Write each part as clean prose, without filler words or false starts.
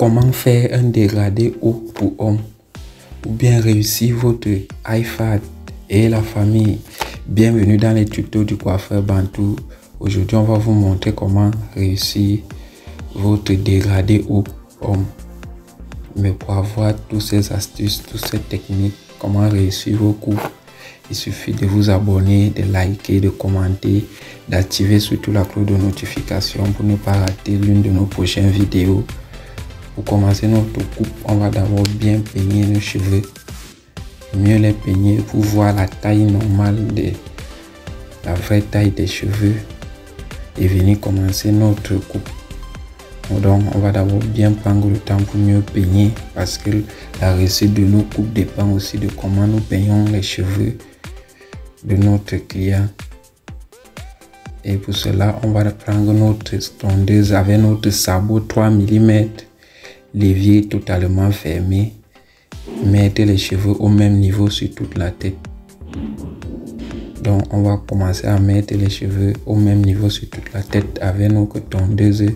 Comment faire un dégradé haut pour homme ou bien réussir votre iFat et la famille. Bienvenue dans les tutos du coiffeur Bantou. Aujourd'hui, on va vous montrer comment réussir votre dégradé haut homme. Mais pour avoir toutes ces astuces, toutes ces techniques, comment réussir vos coupes, il suffit de vous abonner, de liker, de commenter, d'activer surtout la cloche de notification pour ne pas rater l'une de nos prochaines vidéos. Pour commencer notre coupe, on va d'abord bien peigner nos cheveux. Mieux les peigner pour voir la taille normale la vraie taille des cheveux et venir commencer notre coupe. Donc on va d'abord bien prendre le temps pour mieux peigner parce que la réussite de nos coupes dépend aussi de comment nous peignons les cheveux de notre client. Et pour cela, on va prendre notre tondeuse avec notre sabot 3 mm, l'évier totalement fermé, mettre les cheveux au même niveau sur toute la tête. Donc on va commencer à mettre les cheveux au même niveau sur toute la tête avec notre tondeuse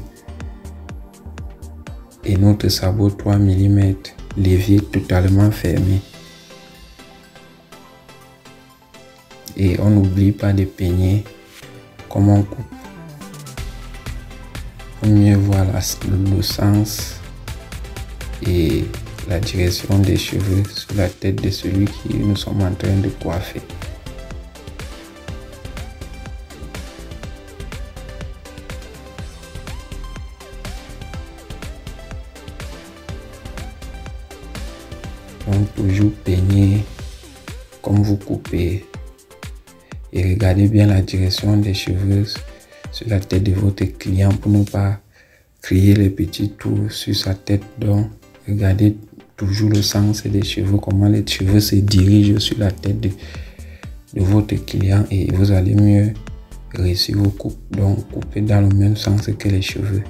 et notre sabot 3 mm, l'évier totalement fermé. Et on n'oublie pas de peigner comme on coupe pour mieux voir le sens et la direction des cheveux sur la tête de celui qui nous sommes en train de coiffer. Donc toujours peigner comme vous coupez et regardez bien la direction des cheveux sur la tête de votre client pour ne pas créer les petits tours sur sa tête. Donc regardez toujours le sens des cheveux, comment les cheveux se dirigent sur la tête de votre client et vous allez mieux réussir vos coupes. Donc coupez dans le même sens que les cheveux.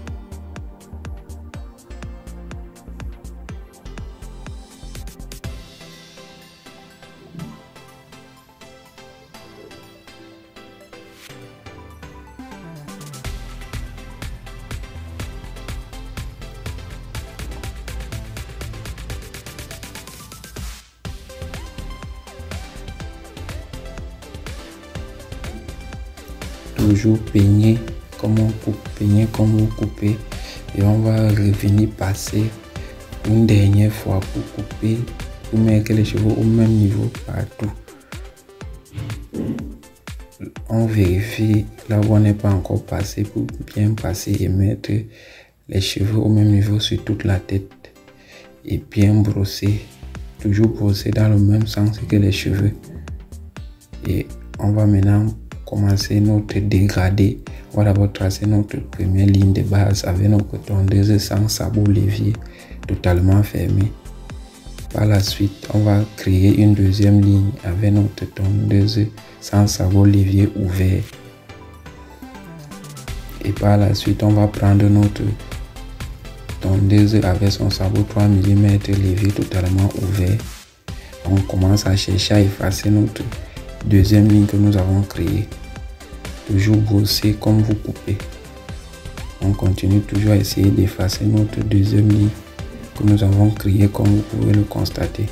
Toujours peigner comme on coupe, peigner comme vous coupez et on va revenir passer une dernière fois pour couper, pour mettre les cheveux au même niveau partout. On vérifie là où on n'est pas encore passé pour bien passer et mettre les cheveux au même niveau sur toute la tête et bien brosser, toujours brosser dans le même sens que les cheveux. Et on va maintenant commencer notre dégradé. On va d'abord tracer notre première ligne de base avec notre tondeuse sans sabot l'évier totalement fermé. Par la suite, on va créer une deuxième ligne avec notre tondeuse sans sabot l'évier ouvert. Et par la suite, on va prendre notre tondeuse avec son sabot 3 mm l'évier totalement ouvert. On commence à chercher à effacer notre deuxième ligne que nous avons créée. Toujours brosser comme vous coupez. On continue toujours à essayer d'effacer notre deuxième ligne que nous avons créée comme vous pouvez le constater.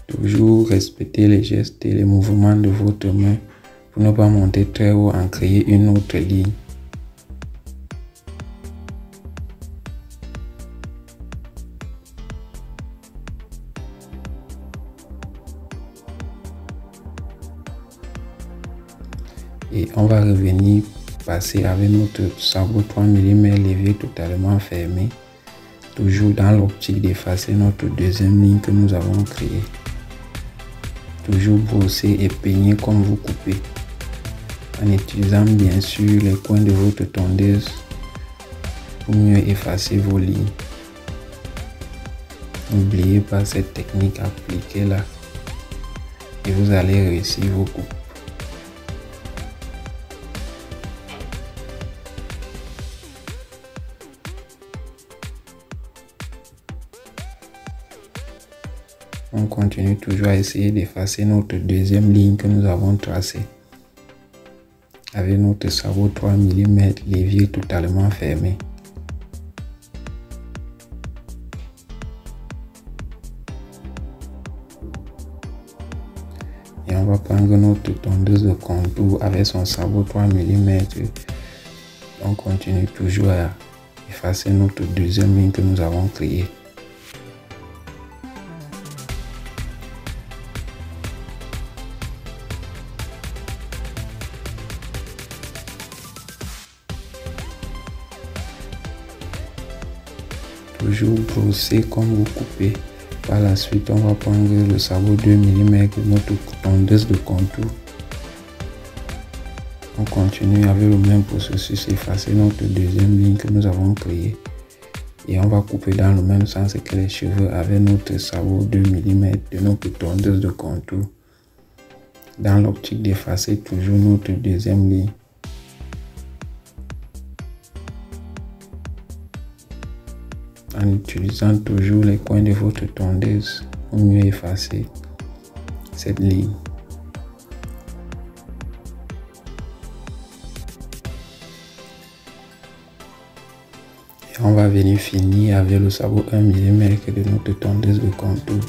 Toujours respecter les gestes et les mouvements de votre main pour ne pas monter très haut en créer une autre ligne. Et on va revenir passer avec notre sabot 3 mm l'évier totalement fermé, toujours dans l'optique d'effacer notre deuxième ligne que nous avons créée. Toujours brosser et peigner comme vous coupez, en utilisant bien sûr les coins de votre tondeuse pour mieux effacer vos lignes. N'oubliez pas cette technique appliquée là et vous allez réussir vos coupes. On continue toujours à essayer d'effacer notre deuxième ligne que nous avons tracée. avec notre sabot 3 mm, l'évier totalement fermé. Et on va prendre notre tondeuse de contour avec son sabot 3 mm. On continue toujours à effacer notre deuxième ligne que nous avons créée. Toujours brosser comme vous coupez. Par la suite, on va prendre le sabot 2 mm, notre tondeuse de contour. On continue avec le même processus, effacer notre deuxième ligne que nous avons créée. Et on va couper dans le même sens que les cheveux avec notre sabot 2 mm de notre tondeuse de contour. Dans l'optique d'effacer toujours notre deuxième ligne. En utilisant toujours les coins de votre tondeuse pour mieux effacer cette ligne. Et on va venir finir avec le sabot 1 mm de notre tondeuse de contour.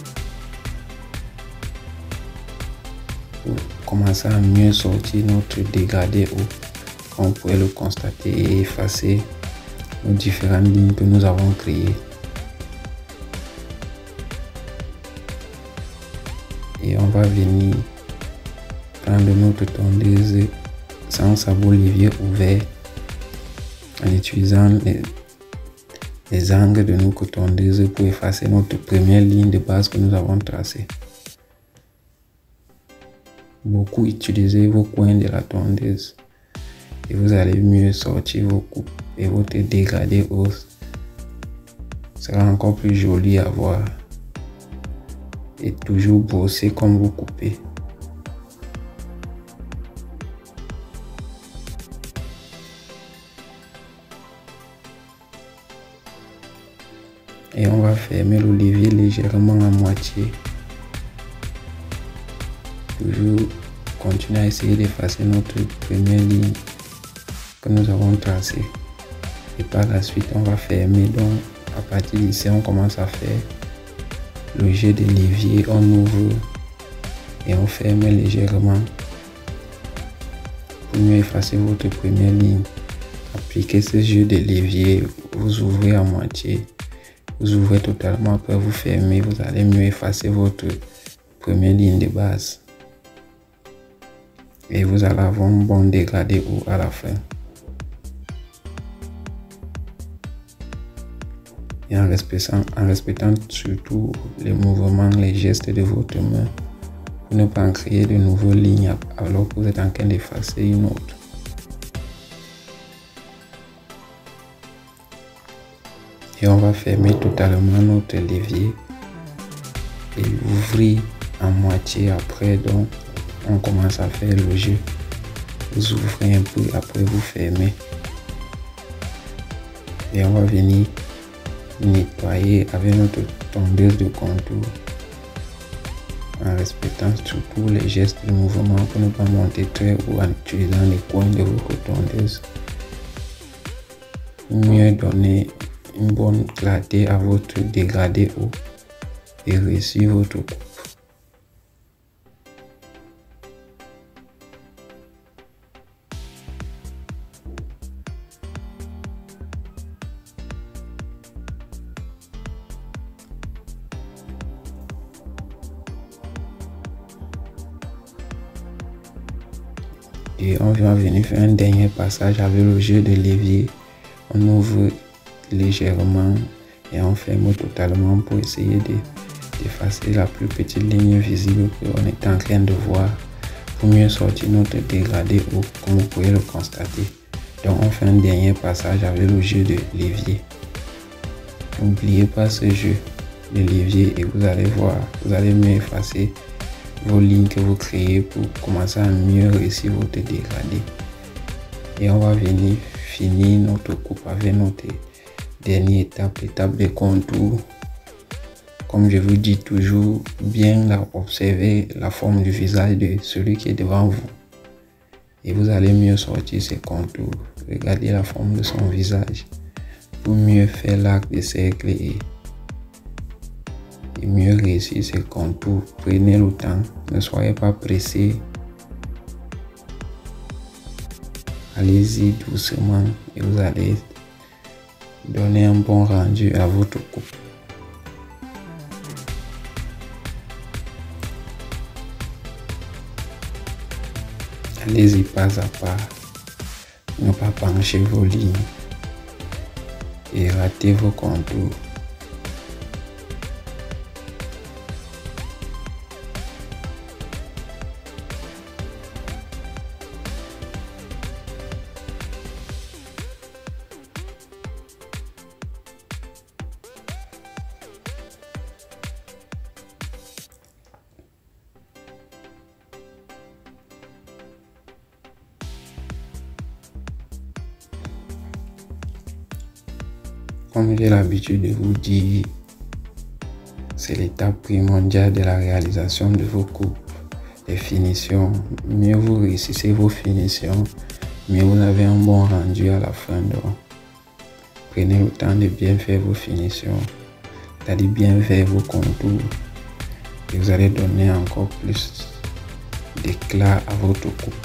Pour commencer à mieux sortir notre dégradé haut, on pourrait le constater et effacer nos différentes lignes que nous avons créées. Et on va venir prendre notre tondeuse sans sabot l'évier ouvert en utilisant les angles de notre tondeuse pour effacer notre première ligne de base que nous avons tracée. Beaucoup utilisez vos coins de la tondeuse et vous allez mieux sortir vos coupes et votre dégradé haut sera encore plus joli à voir. Et toujours brosser comme vous coupez. Et on va fermer le levier légèrement à moitié. Toujours continuer à essayer d'effacer notre première ligne que nous avons tracée. Et par la suite, on va fermer. Donc, à partir d'ici, on commence à faire le jet de l'évier. On ouvre et on ferme légèrement pour mieux effacer votre première ligne. Appliquez ce jet de l'évier. Vous ouvrez à moitié. Vous ouvrez totalement, après vous fermez, vous allez mieux effacer votre première ligne de base. Et vous allez avoir un bon dégradé haut à la fin. Et en respectant surtout les mouvements, les gestes de votre main, pour ne pas en créer de nouvelles lignes alors que vous êtes en train d'effacer une autre. Et on va fermer totalement notre levier et ouvrir en moitié après. Donc on commence à faire le jeu. Vous ouvrez un peu, après vous fermez. Et on va venir nettoyer avec notre tondeuse de contour en respectant surtout les gestes de mouvement pour ne pas monter très haut en utilisant les coins de votre tondeuse. Mieux donner une bonne clarté à votre dégradé haut et réussir votre coupe. Et on va venir faire un dernier passage avec le jeu de l'évier. On ouvre légèrement et on ferme totalement pour essayer d'effacer la plus petite ligne visible qu'on est en train de voir pour mieux sortir notre dégradé haut, comme vous pouvez le constater. Donc on fait un dernier passage avec le jeu de l'évier. N'oubliez pas ce jeu de l'évier et vous allez voir, vous allez mieux effacer vos lignes que vous créez pour commencer à mieux réussir votre dégradé. Et on va venir finir notre coupe avec notre dernière étape, l'étape des contours. Comme je vous dis toujours, bien observer la forme du visage de celui qui est devant vous. et vous allez mieux sortir ses contours. Regardez la forme de son visage pour mieux faire l'arc de cercle et mieux réussir ses contours. Prenez le temps, ne soyez pas pressé. Allez-y doucement et vous allez donner un bon rendu à votre coupe. Allez-y pas à pas, ne pas pencher vos lignes et rater vos contours. Comme j'ai l'habitude de vous dire, c'est l'étape primordiale de la réalisation de vos coupes. Les finitions, mieux vous réussissez vos finitions, mieux vous avez un bon rendu à la fin. Donc, prenez le temps de bien faire vos finitions, d'aller bien faire vos contours et vous allez donner encore plus d'éclat à votre coupe.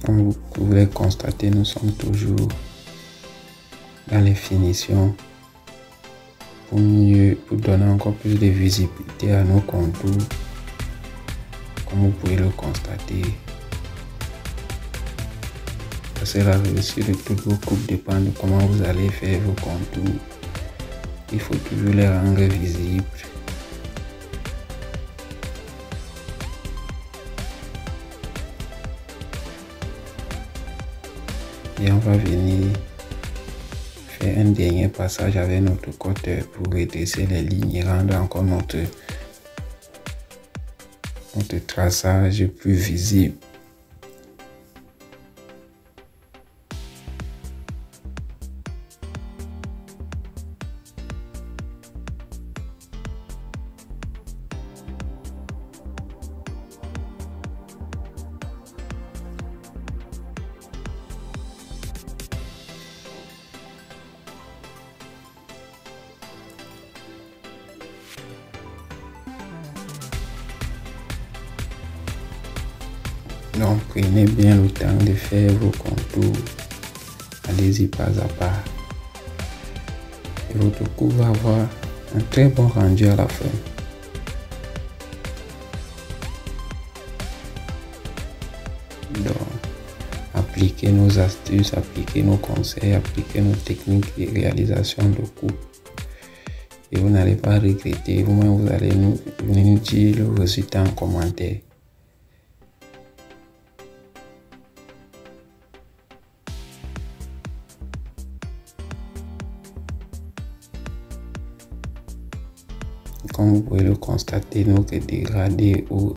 Comme vous pouvez constater, nous sommes toujours dans les finitions pour donner encore plus de visibilité à nos contours. Comme vous pouvez le constater, parce que la réussite de toutes vos coupes dépend de comment vous allez faire vos contours. Il faut toujours les rendre visibles. Et on va venir faire un dernier passage avec notre cutter pour redresser les lignes et rendre encore notre traçage plus visible. Donc prenez bien le temps de faire vos contours. Allez-y pas à pas. Et votre coupe va avoir un très bon rendu à la fin. Donc, appliquez nos astuces, appliquez nos conseils, appliquez nos techniques de réalisation de coupe. Et vous n'allez pas regretter. Vous-même, vous allez venir nous dire le résultat en commentaire. Comme vous pouvez le constater, notre dégradé ou